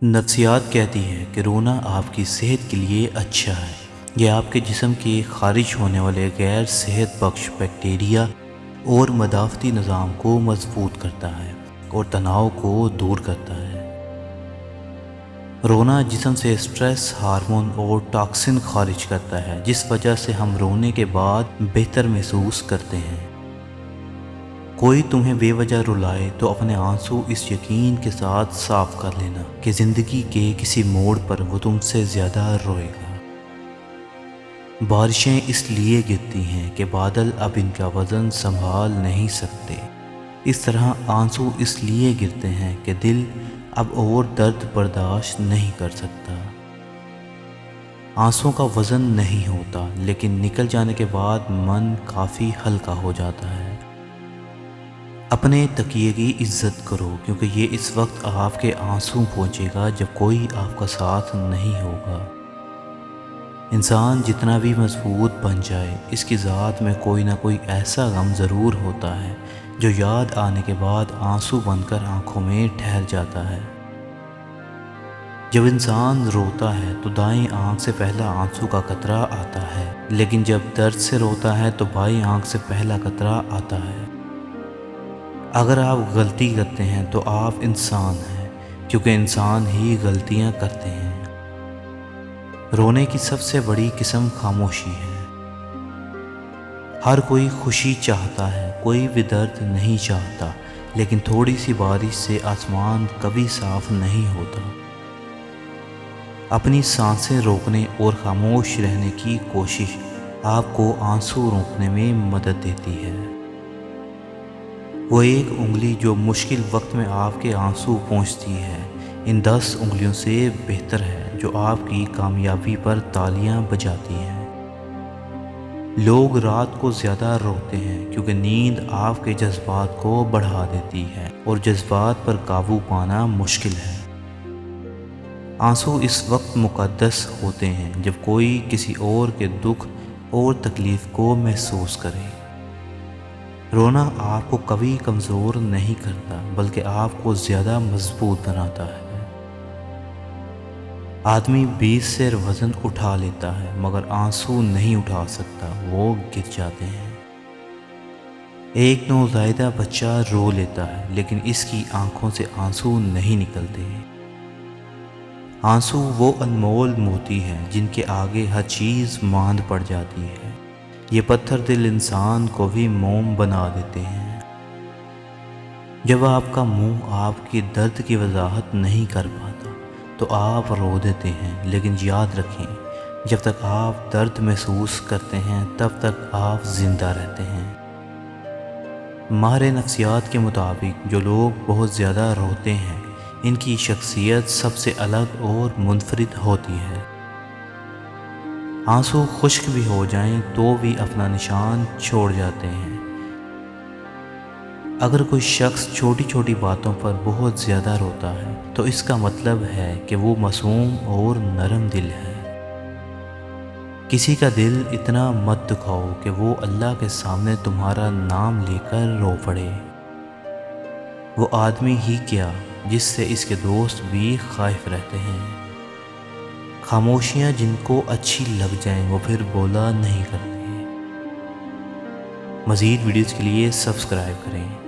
نفسیات کہتی ہے کہ رونا آپ کی صحت کے لیے اچھا ہے۔ یہ آپ کے جسم کے خارج ہونے والے غیر صحت بخش بیکٹیریا اور مدافعتی نظام کو مضبوط کرتا ہے اور تناؤ کو دور کرتا ہے۔ رونا جسم سے سٹریس ہارمون اور ٹاکسن خارج کرتا ہے، جس وجہ سے ہم رونے کے بعد بہتر محسوس کرتے ہیں۔ کوئی تمہیں بے وجہ رلائے تو اپنے آنسو اس یقین کے ساتھ صاف کر لینا کہ زندگی کے کسی موڑ پر وہ تم سے زیادہ روئے گا۔ بارشیں اس لیے گرتی ہیں کہ بادل اب ان کا وزن سنبھال نہیں سکتے۔ اس طرح آنسو اس لیے گرتے ہیں کہ دل اب اور درد برداشت نہیں کر سکتا۔ آنسوں کا وزن نہیں ہوتا، لیکن نکل جانے کے بعد من کافی ہلکا ہو جاتا ہے۔ اپنے تکیے کی عزت کرو، کیونکہ یہ اس وقت آپ کے آنسو پہنچے گا جب کوئی آپ کا ساتھ نہیں ہوگا۔ انسان جتنا بھی مضبوط بن جائے، اس کی ذات میں کوئی نہ کوئی ایسا غم ضرور ہوتا ہے جو یاد آنے کے بعد آنسو بن کر آنکھوں میں ٹھہر جاتا ہے۔ جب انسان روتا ہے تو دائیں آنکھ سے پہلا آنسو کا قطرہ آتا ہے، لیکن جب درد سے روتا ہے تو بائیں آنکھ سے پہلا قطرہ آتا ہے۔ اگر آپ غلطی کرتے ہیں تو آپ انسان ہیں، کیونکہ انسان ہی غلطیاں کرتے ہیں۔ رونے کی سب سے بڑی قسم خاموشی ہے۔ ہر کوئی خوشی چاہتا ہے، کوئی بھی درد نہیں چاہتا، لیکن تھوڑی سی بارش سے آسمان کبھی صاف نہیں ہوتا۔ اپنی سانسیں روکنے اور خاموش رہنے کی کوشش آپ کو آنسو روکنے میں مدد دیتی ہے۔ وہ ایک انگلی جو مشکل وقت میں آپ کے آنسو پہنچتی ہے، ان 10 انگلیوں سے بہتر ہے جو آپ کی کامیابی پر تالیاں بجاتی ہیں۔ لوگ رات کو زیادہ روتے ہیں کیونکہ نیند آپ کے جذبات کو بڑھا دیتی ہے اور جذبات پر قابو پانا مشکل ہے۔ آنسو اس وقت مقدس ہوتے ہیں جب کوئی کسی اور کے دکھ اور تکلیف کو محسوس کرے۔ رونا آپ کو کبھی کمزور نہیں کرتا، بلکہ آپ کو زیادہ مضبوط بناتا ہے۔ آدمی 20 سیر وزن اٹھا لیتا ہے مگر آنسو نہیں اٹھا سکتا، وہ گر جاتے ہیں۔ ایک نوزائیدہ بچہ رو لیتا ہے لیکن اس کی آنکھوں سے آنسو نہیں نکلتے۔ آنسو وہ انمول موتی ہیں جن کے آگے ہر چیز ماند پڑ جاتی ہے۔ یہ پتھر دل انسان کو بھی موم بنا دیتے ہیں۔ جب آپ کا منہ آپ کے درد کی وضاحت نہیں کر پاتا تو آپ رو دیتے ہیں، لیکن یاد رکھیں جب تک آپ درد محسوس کرتے ہیں تب تک آپ زندہ رہتے ہیں۔ ماہر نفسیات کے مطابق جو لوگ بہت زیادہ روتے ہیں ان کی شخصیت سب سے الگ اور منفرد ہوتی ہے۔ آنسو خشک بھی ہو جائیں تو بھی اپنا نشان چھوڑ جاتے ہیں۔ اگر کوئی شخص چھوٹی چھوٹی باتوں پر بہت زیادہ روتا ہے تو اس کا مطلب ہے کہ وہ معصوم اور نرم دل ہے۔ کسی کا دل اتنا مت دکھاؤ کہ وہ اللہ کے سامنے تمہارا نام لے کر رو پڑے۔ وہ آدمی ہی کیا جس سے اس کے دوست بھی خائف رہتے ہیں۔ خاموشیاں جن کو اچھی لگ جائیں وہ پھر بولا نہیں کرتے۔ مزید ویڈیوز کے لیے سبسکرائب کریں۔